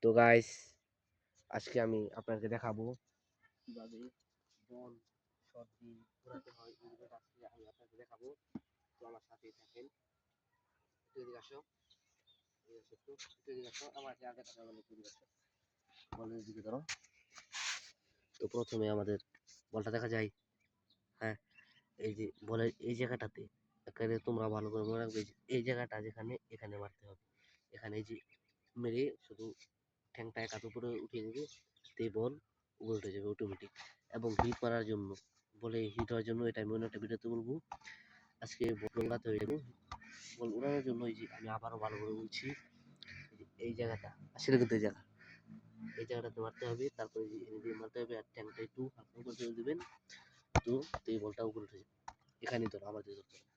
তো গাইস, আজকে আমি আপনাকে দেখাবো কিভাবে বল শট দিয়ে ঘোরাতে হয়। এই ভিডিওটা আজকে আমি আপনাকে দেখাবো। তো আমার সাথেই থাকেন। একটু এদিকে আসো, এদিকে আসো, আমার আগে কথা বলে এদিকে আসো, বলের দিকে ধরো। তো প্রথমে আমাদের বলটা দেখা যায়। হ্যাঁ, এই যে বলের এই জায়গাটাতে এখানে তোমরা ভালো করে মনে রাখবে, এই জায়গাটা যেখানে এখানে মারতে হবে। এখানে এই যে মেরে শুধু ঠ্যাংটা এক হাত উপরে উঠিয়ে দেবে, তে বল উপরে উঠে যাবে অটোমেটিক। এবং হিট মারার জন্য, বলে হিট হওয়ার জন্য, এটা আমি অন্য একটা ভিডিওতে বলবো। আজকে বল উড়াতে হয়ে যাবো। বল উড়ানোর জন্য এই যে আমি আবারও ভালো করে বলছি, এই জায়গাটা আসলে কিন্তু এই জায়গাটাতে মারতে হবে। তারপরে এই মারতে হবে, আর ট্যাংটা একটু হালকা উপরে তুলে দেবেন। তো এই বলটা উপরে উঠে যাবে। এখানেই ধরো, আমাদের ধরতে হবে।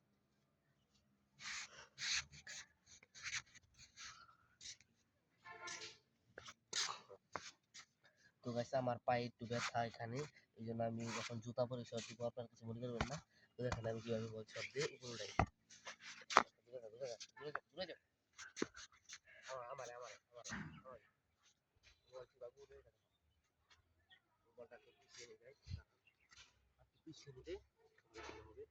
তো গাইস, আমার পায়ে একটু ব্যথা এখানে, এই জন্য আমি এখন জুতা পরে শট দিব। আপনার কিছু মনে করবেন না। তো দেখেন আমি কিভাবে বল শট দিয়ে উপরে উঠাই। বলটাকে পিছিয়ে নিয়ে যাই, পিছিয়ে নিলে হবে।